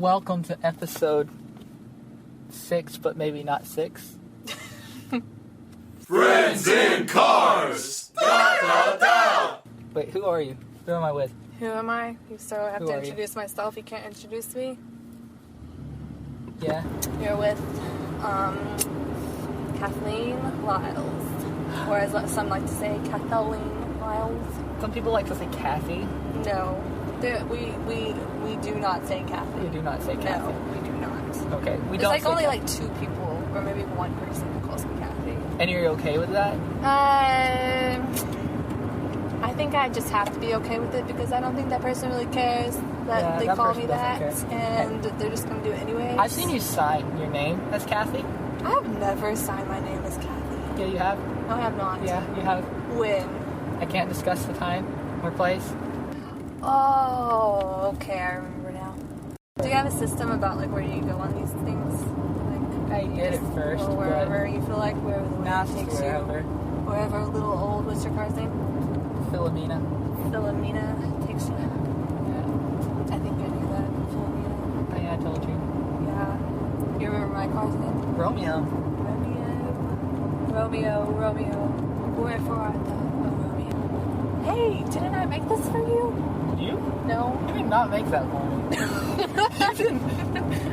Welcome to episode 6, but maybe not 6. Friends in Cars! Da, da, da. Wait, who are you? Who am I with? Who am I? So I have Who to are introduce myself. You can't introduce me. Yeah? You're with Cathleen Lyles. Or as some like to say, Kathleen Lyles. Some people like to say Kathy. No. We do not say Kathy. We do not say Kathy. No, we do not. Okay, we There's don't like say only Kathy. like 2 people, or maybe 1 person who calls me Kathy. And you're okay with that? I think I just have to be okay with it because I don't think that person really cares that they that call person me doesn't that, care. and they're just gonna do it anyway. I've seen you sign your name as Kathy. I've never signed my name as Kathy. Yeah, you have? No, I have not. Yeah, you have. When? I can't discuss the time or place. Oh, okay, I remember now. Do you have a system about like where you go on these things? Like I did it first, or wherever you feel like, wherever the now wind takes wherever. you. Wherever little old, what's your car's name? Philomena. Philomena takes you. Yeah. I think I knew that. Philomena. I told you. Yeah. You remember my car's name? Romeo. Romeo. Wherefore art thou, oh Romeo? Hey, didn't I make this for you? You? No. You did not make that for me. You didn't.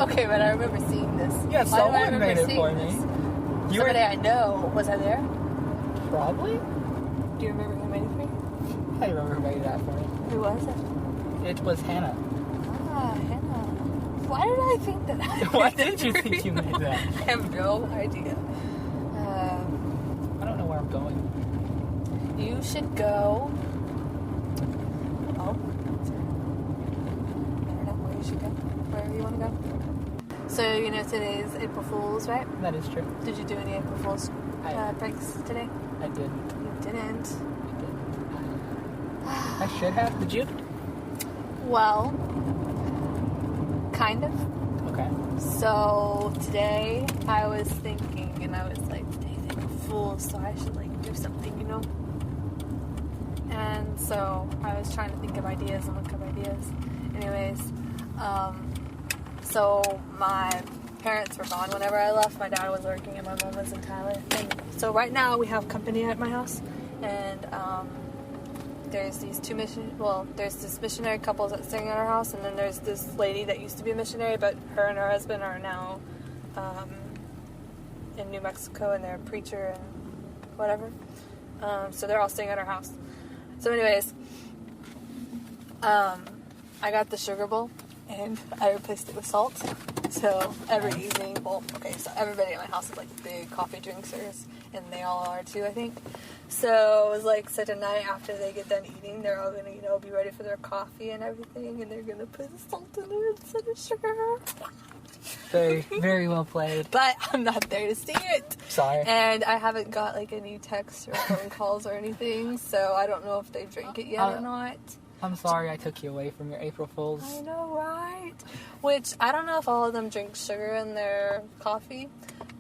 Okay, but I remember seeing this. Yeah, Why do I someone remember made it seeing for this? me. You Somebody I know. Was I there? Probably. Do you remember who made it for you? I remember who made that for me. Who was it? It was Hannah. Ah, Hannah. Why did I think that I Why made did it you for think you made that? I have no idea. I don't know where I'm going. You should go. Oh. I don't know where you should go. Wherever you want to go. So, you know, today is April Fool's, right? That is true. Did you do any April Fool's pranks today? I didn't. You didn't. I should have. Did you? Well, kind of. Okay. So today I was thinking, and I was like, today's April Fool's, so I should like do something, you know? And so I was trying to think of ideas and look up ideas. Anyways, so my parents were gone whenever I left. My dad was working and my mom was in Thailand. And so right now we have company at my house, and there's these there's this missionary couple that's staying at our house, and then there's this lady that used to be a missionary, but her and her husband are now in New Mexico, and they're a preacher and whatever. So they're all staying at our house. So anyways, I got the sugar bowl, and I replaced it with salt. So every evening, so everybody at my house is like big coffee drinkers, and they all are too, I think. So it was like, so tonight after they get done eating, they're all gonna, you know, be ready for their coffee and everything, and they're gonna put salt in it instead of sugar. Very, very well played. But I'm not there to see it. Sorry. And I haven't got like any texts or phone calls or anything, so I don't know if they drink it yet or not. I'm sorry I took you away from your April Fools. I know, right? Which, I don't know if all of them drink sugar in their coffee,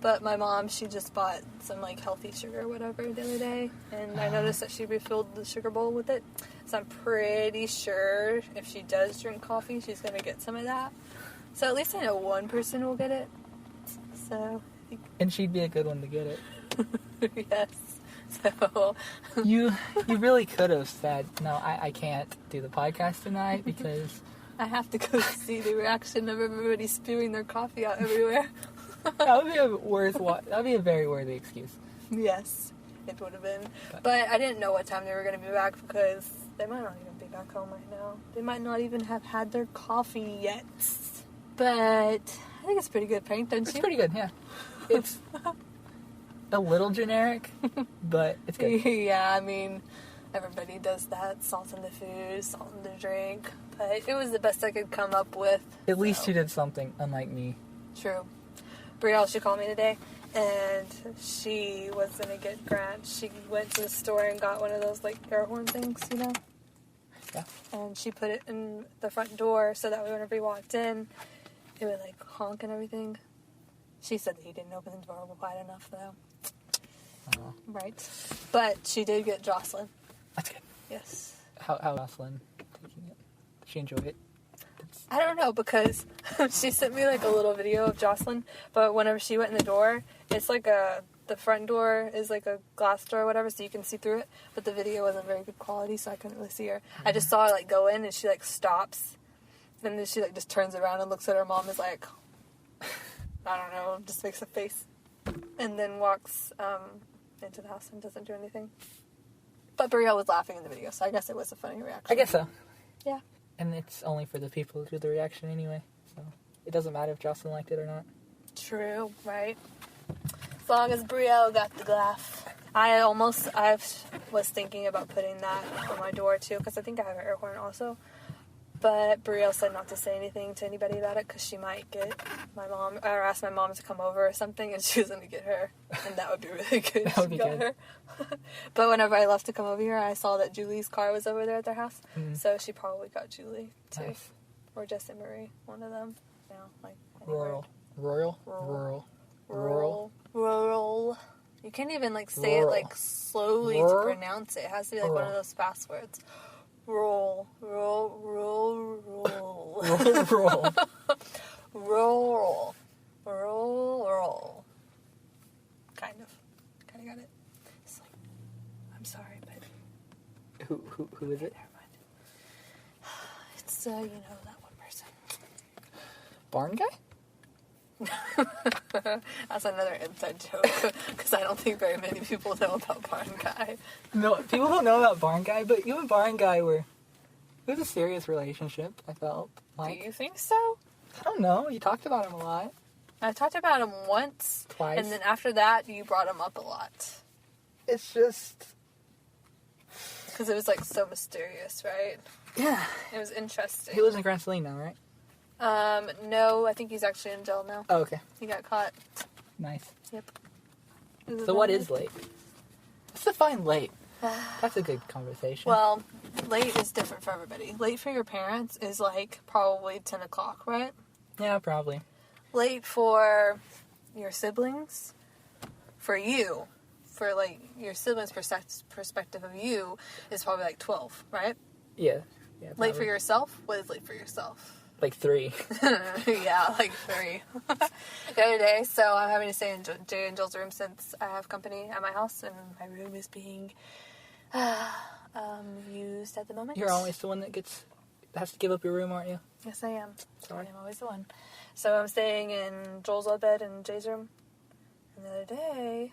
but my mom, she just bought some, like, healthy sugar or whatever the other day, and I noticed that she refilled the sugar bowl with it, so I'm pretty sure if she does drink coffee, she's going to get some of that. So at least I know one person will get it, so... And she'd be a good one to get it. Yes. So you really could have said, no, I can't do the podcast tonight because I have to go see the reaction of everybody spewing their coffee out everywhere. that would be a very worthy excuse. Yes, it would have been. But I didn't know what time they were going to be back because they might not even be back home right now. They might not even have had their coffee yet. But I think it's a pretty good prank, don't you? It's pretty good, yeah. It's a little generic, but it's good. Yeah, I mean, everybody does that. Salt in the food, salt in the drink. But it was the best I could come up with. At least you did something, unlike me. True. Brielle, she called me today, and she was going to get Grant. She went to the store and got one of those, like, air horn things, you know? Yeah. And she put it in the front door so that whenever he walked in, it would, like, honk and everything. She said that he didn't open the door wide enough, though. Oh. Right. But she did get Jocelyn. That's good. Yes. How Jocelyn taking it? Did she enjoy it? I don't know, because she sent me, like, a little video of Jocelyn, but whenever she went in the door, it's like the front door is like a glass door or whatever, so you can see through it, but the video wasn't very good quality, so I couldn't really see her. Mm-hmm. I just saw her, like, go in, and she, like, stops, and then she, like, just turns around and looks at her mom and is like, I don't know, just makes a face, and then walks into the house and doesn't do anything. But Brielle was laughing in the video, so I guess it was a funny reaction. I guess so. Yeah. And it's only for the people who do the reaction anyway, so it doesn't matter if Jocelyn liked it or not. True, right? As long as Brielle got the laugh. I was thinking about putting that on my door too, because I think I have an air horn also. But Brielle said not to say anything to anybody about it, because she might get my mom, or ask my mom to come over or something, and she was going to get her. And that would be really good if she got her. But whenever I left to come over here, I saw that Julie's car was over there at their house. Mm-hmm. So she probably got Julie too. Nice. Or Jess and Marie, one of them. You know, like anywhere. Rural. You can't even, like, say it, like, slowly to pronounce it. It has to be, like, one of those fast words. Roll. Kind of got it. It's like, I'm sorry, but... Who is it? Never mind. It's, you know, that one person. Barn guy? That's another inside joke, because I don't think very many people know about Barn Guy. No, people don't know about Barn Guy, but you and Barn Guy it was a serious relationship, I felt like. Do you think so? I don't know, you talked about him a lot. I talked about him once. Twice. And then after that, you brought him up a lot. It's just... Because it was, like, so mysterious, right? Yeah. It was interesting. He lives in Grand Saline now, right? No, I think he's actually in jail now. Oh, okay. He got caught. Nice. Yep. So what is late? Let's define late. That's a good conversation. Well, late is different for everybody. Late for your parents is, like, probably 10 o'clock, right? Yeah, probably. Late for your siblings, for you, for, like, your siblings' perspective of you, is probably, like, 12, right? Yeah. Late for yourself? What is late for yourself? Like 3. Yeah, like 3. The other day, so I'm having to stay in Jay and Jill's room since I have company at my house, and my room is being used at the moment. You're always the one that has to give up your room, aren't you? Yes, I am. Sorry. I'm always the one. So I'm staying in Joel's old bed in Jay's room. And the other day,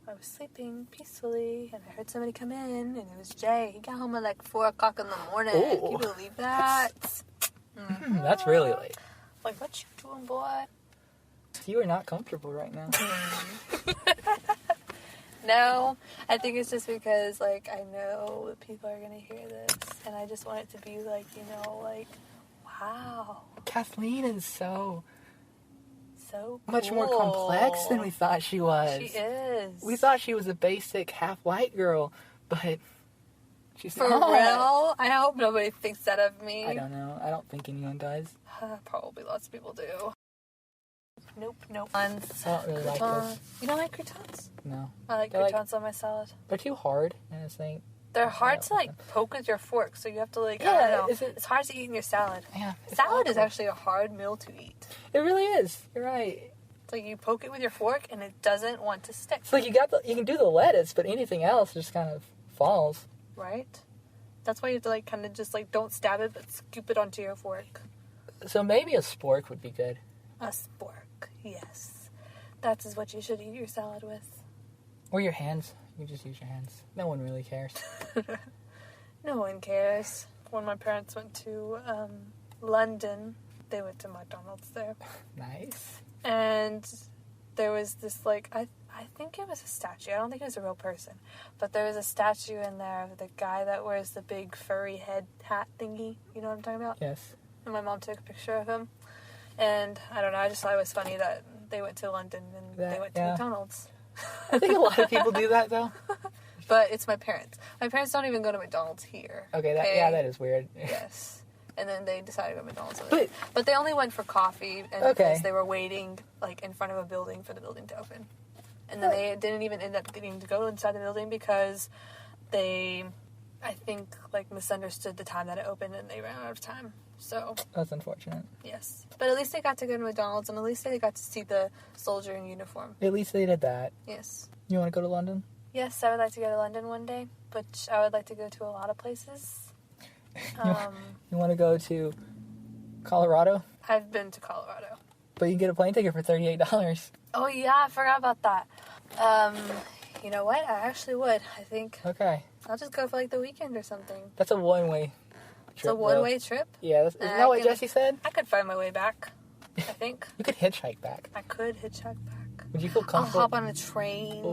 I was sleeping peacefully, and I heard somebody come in, and it was Jay. He got home at like 4 o'clock in the morning. Ooh. Can you believe that? Mm-hmm. That's really late. Like, what you doing, boy? You are not comfortable right now. No, I think it's just because, like, I know that people are going to hear this, and I just want it to be, like, you know, like, wow. Kathleen is so much more complex than we thought she was. She is. We thought she was a basic half-white girl, but she's For not. real? I hope nobody thinks that of me. I don't know. I don't think anyone does. Probably lots of people do. Nope. I don't really like this. You don't like croutons? No. I like croutons on my salad. They're too hard, and it's like... They're hard to, like, poke with your fork, so you have to, like, yeah, I don't know. It's hard to eat in your salad. Yeah. Salad is actually a hard meal to eat. It really is. You're right. It's like you poke it with your fork, and it doesn't want to stick. It's like you can do the lettuce, but anything else just kind of falls. Right? That's why you have to, like, kind of just, like, don't stab it, but scoop it onto your fork. So maybe a spork would be good. A spork, yes. That is what you should eat your salad with. Or your hands. You just use your hands. No one really cares. No one cares. When my parents went to London, they went to McDonald's there. Nice. And there was this, like, I think it was a statue. I don't think it was a real person. But there was a statue in there of the guy that wears the big furry head hat thingy. You know what I'm talking about? Yes. And my mom took a picture of him. And, I don't know, I just thought it was funny that they went to London and they went to McDonald's. I think a lot of people do that, though. But it's my parents. My parents don't even go to McDonald's here. Okay, that is weird. Yes. And then they decided to go to McDonald's. But they only went for coffee and because they were waiting, like, in front of a building for the building to open. And then they didn't even end up getting to go inside the building because they, I think, like, misunderstood the time that it opened and they ran out of time. So That's unfortunate. yes, but at least they got to go to McDonald's, and at least they got to see the soldier in uniform. At least they did that. Yes. You want to go to London? Yes, I would like to go to London one day, but I would like to go to a lot of places. You want to go to Colorado? I've been to Colorado. But you can get a plane ticket for $38. Oh yeah, I forgot about that. You know what? I actually would. I think Okay. I'll just go for like the weekend or something. That's a one-way trip. It's a one-way trip. Yeah, isn't that what Jesse said? I could find my way back. I think You could hitchhike back. I could hitchhike back. Would you feel I'll comfortable? hop on a train. Ooh.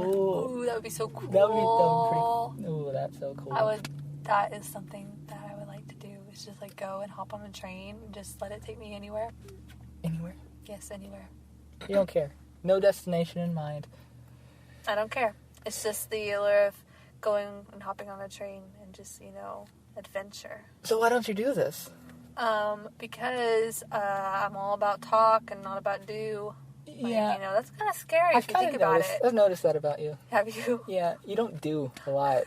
Ooh, that would be so cool. That would be pretty. Ooh, that's so cool. I would. That is something that I would like to do. Is just like go and hop on a train and just let it take me anywhere. Anywhere. Yes, anywhere. You don't care. No destination in mind. I don't care. It's just the allure of going and hopping on a train and just, adventure. So why don't you do this? Because I'm all about talk and not about do. Like, Yeah. that's kind of scary if you think about it. I've noticed that about you. Have you? Yeah, you don't do a lot.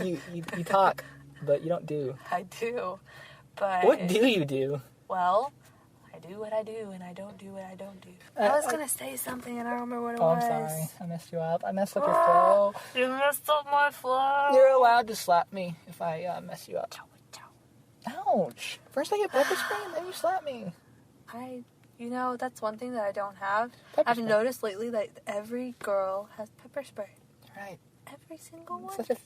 you talk, but you don't do. I do. But What do you do? Well, I do what I do and I don't do what I don't do. I was going to say something and I don't remember what it was. I'm sorry. I messed you up. I messed up your flow. You messed up my flow. You're allowed to slap me if I mess you up. Ouch. First I get pepper spray and then you slap me. That's one thing that I don't have. Pepper I've spray. noticed lately that every girl has pepper spray. Right. Every single one. It's such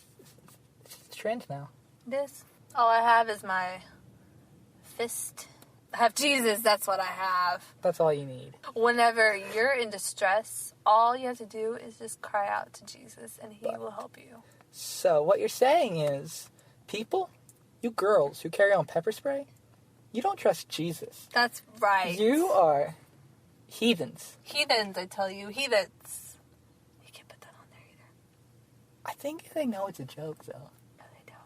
a trend now. It is. All I have is my fist. I have Jesus, that's what I have. That's all you need. Whenever you're in distress, all you have to do is just cry out to Jesus and he will help you. So what you're saying is, people, you girls who carry on pepper spray, you don't trust Jesus. That's right. You are heathens. Heathens, I tell you. Heathens. You can't put that on there either. I think they know it's a joke, though. No, they don't.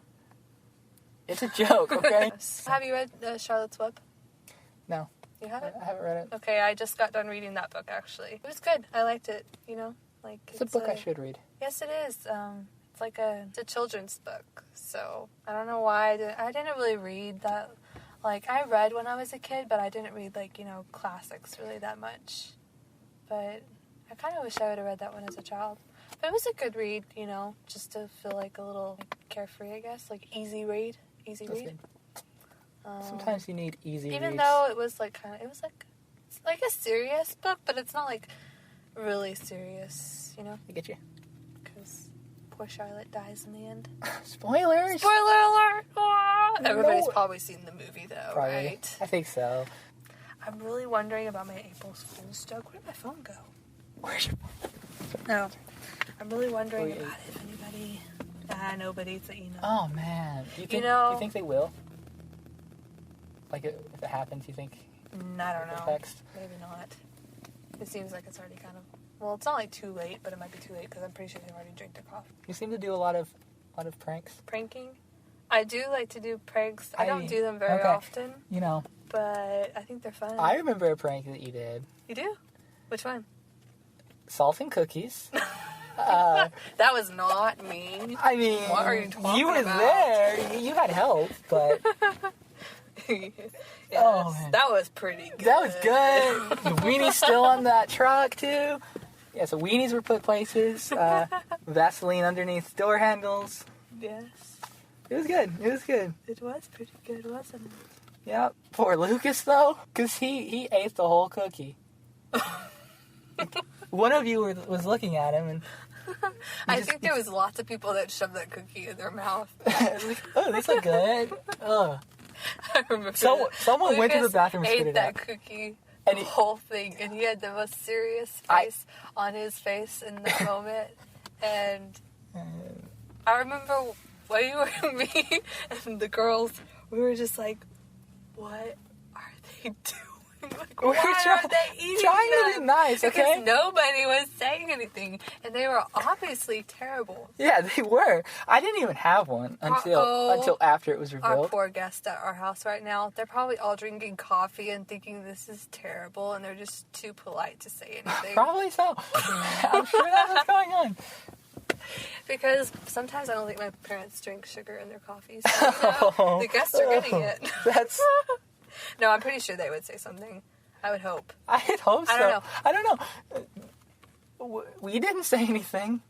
It's a joke, okay? Have you read Charlotte's Web? No. You haven't? I haven't read it. Okay, I just got done reading that book, actually. It was good. I liked it, It's a book I should read. Yes, it is. It's a children's book. So, I don't know why I didn't really read that. I read when I was a kid, but I didn't read, classics really that much. But I kind of wish I would have read that one as a child. But it was a good read, just to feel a little carefree, I guess. Easy read. Easy That's read. good. Sometimes you need easy Even reads. though it was it's a serious book, but it's not really serious, I get you. because poor Charlotte dies in the end. Spoilers! Spoiler alert! Ah! No. Everybody's probably seen the movie though, Probably. right? I think so. I'm really wondering about my April Fool's joke. Where did my phone go? Where's your... No, I'm really wondering Wait. about if anybody, nobody that you know. Oh, man. You think they will? If it happens, you think... I don't know. Text? Maybe not. It seems like it's already kind of... Well, it's not too late, but it might be too late because I'm pretty sure they've already drank their coffee. You seem to do a lot of pranks. Pranking? I do like to do pranks. I don't do them very often, but I think they're fun. I remember a prank that you did. You do? Which one? Salt and cookies. That was not me. I mean, What are you talking you were about? there. You had help, but Yes, Oh, man. that was pretty good. that was good. The weenie's still on that truck, too. Yeah, so weenies were put places. Vaseline underneath door handles. Yes, It was good. It was good. it was pretty good, wasn't it? Yeah. Poor Lucas, though, because he ate the whole cookie. One of you was looking at him, and I think there was lots of people that shoved that cookie in their mouth. oh, these look good. Ugh. I remember Someone went to the Lucas bathroom and spit ate it that out. cookie, And the he- whole thing, and he had the most serious face on his face in that moment. And I remember when you were me and the girls, we were just like, "What are they doing? We're Why are they eating trying to them?" be nice, okay? Because nobody was saying anything, and they were obviously terrible. Yeah, they were. I didn't even have one until after it was Our revealed. poor guests at our house right now, they're probably all drinking coffee and thinking this is terrible, and they're just too polite to say anything. Probably so. I'm sure that's what's going on. Because sometimes I don't think my parents drink sugar in their coffee, so the guests are getting it. That's No, I'm pretty sure they would say something. I would hope. I'd hope so. I don't know. We didn't say anything.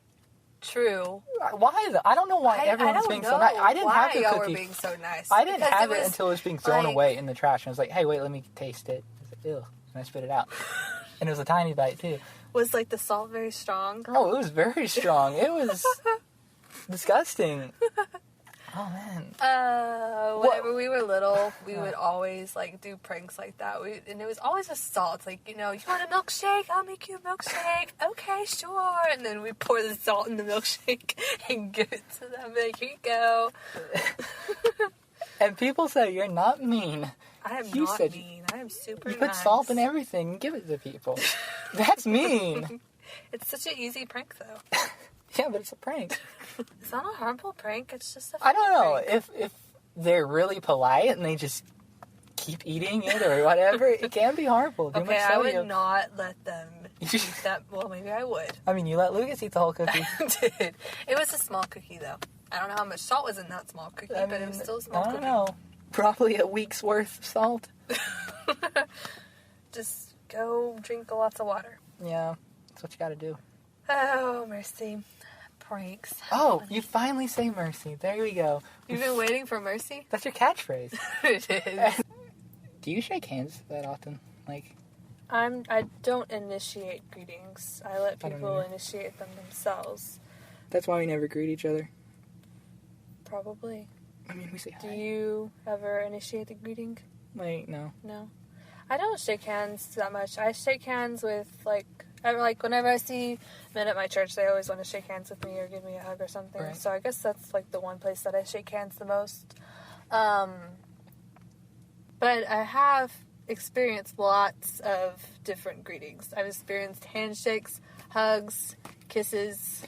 True. Why though? I don't know why everyone's being so nice. I didn't have the y'all cookie. were being so nice. I didn't have it until it was being thrown like, away in the trash. And I was like, hey, wait, let me taste it. I was like, ew. And I spit it out. And it was a tiny bite, too. Was, like, the salt very strong? Oh, it was very strong. It was disgusting. Oh, man. Whenever we were little, we would always, like, do pranks like that. And it was always with salt. Like, you know, you want a milkshake? I'll make you a milkshake. Okay, sure. And then we pour the salt in the milkshake and give it to them. Like, here you go. And people say, you're not mean. I am not mean. I am super nice. You put salt in everything and give it to people. That's mean. It's such an easy prank, though. Yeah, but it's a prank. It's not a harmful prank. It's just a I don't know. prank. If they're really polite and they just keep eating it or whatever, it can be harmful. Too Okay, much I would sodium. not let them eat that. Well, maybe I would. I mean, you let Lucas eat the whole cookie. I did. It was a small cookie, though. I don't know how much salt was in that small cookie, but it was still a small cookie. I don't know. Probably a week's worth of salt. Just go drink lots of water. Yeah, that's what you gotta do. Oh, mercy. Pranks. Oh, you finally say mercy. There we go. You've been waiting for mercy? That's your catchphrase. It is. Do you shake hands that often? Like, I don't initiate greetings. I let I don't people either. initiate them themselves. that's why we never greet each other. Probably. I mean, we say hi. Do you ever initiate the greeting? Like, no. No. I don't shake hands that much. I shake hands with, like whenever I see men at my church, they always want to shake hands with me or give me a hug or something. Right. So I guess that's, like, the one place that I shake hands the most. But I have experienced lots of different greetings. I've experienced handshakes, hugs, kisses,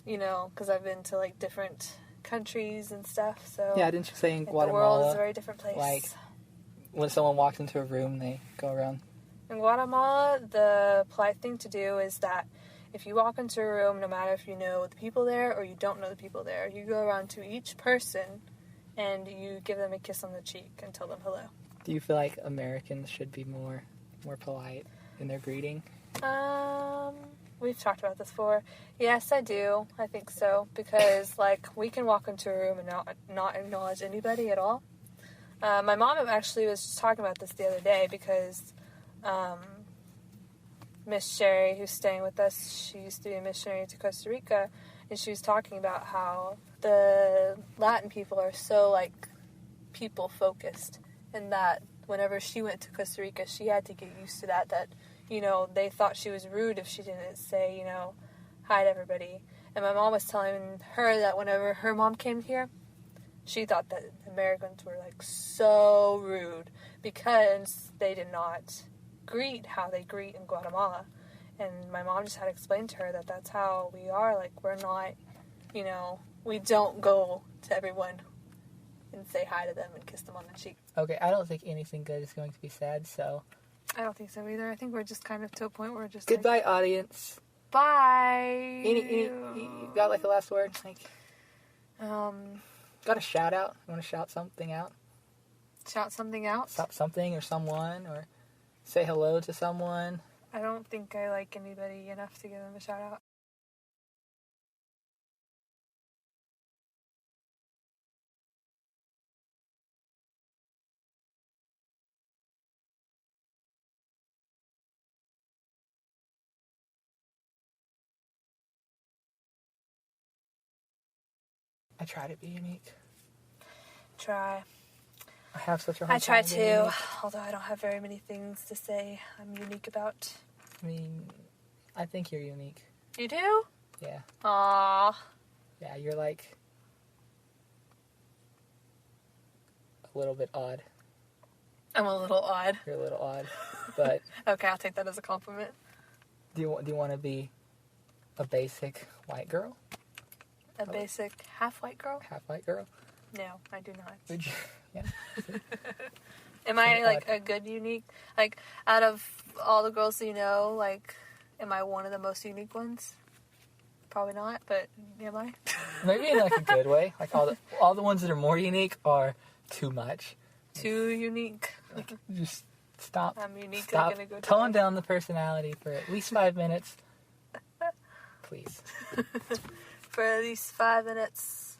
you know, because I've been to, like, different countries and stuff. So Yeah, didn't you say in the Guatemala? world is a very different place. Like, when someone walks into a room, they go around. In Guatemala, the polite thing to do is that if you walk into a room, no matter if you know the people there or you don't know the people there, you go around to each person and you give them a kiss on the cheek and tell them hello. Do you feel like Americans should be more polite in their greeting? We've talked about this before. Yes, I do. I think so. Because, like, we can walk into a room and not acknowledge anybody at all. My mom actually was just talking about this the other day because Miss Sherry, who's staying with us, she used to be a missionary to Costa Rica, and she was talking about how the Latin people are so, like, people-focused, and that whenever she went to Costa Rica, she had to get used to that, you know, they thought she was rude if she didn't say, you know, hi to everybody. And my mom was telling her that whenever her mom came here, she thought that Americans were, like, so rude because they did not greet how they greet in Guatemala. And my mom just had to explain to her that that's how we are. Like, we're not, you know, we don't go to everyone and say hi to them and kiss them on the cheek. Okay, I don't think anything good is going to be said, so... I don't think so either. I think we're just kind of to a point where we're just Goodbye, audience. Bye! You got, like, a last word? Like, got a shout out? You want to shout something out? Shout something out? Stop something or someone, or say hello to someone. I don't think I like anybody enough to give them a shout out. I try to be unique. Try. I have such a hard I try time being to, unique. although I don't have very many things to say I'm unique about. I mean, I think you're unique. You do? Yeah. Aww. Yeah, you're like a little bit odd. I'm a little odd. You're a little odd, but Okay, I'll take that as a compliment. do you want to be a basic white girl? A basic half-white girl? Half white girl? No, I do not. Would you? Yeah. Am I, Odd. like, a good unique? Like, out of all the girls that you know, like, am I one of the most unique ones? Probably not, but am I? Maybe in like a good way. Like all the ones that are more unique are too much. Too unique? Like, just stop. I'm uniquely Stop. gonna go Tone today. down the personality for at least 5 minutes. Please. For at least 5 minutes.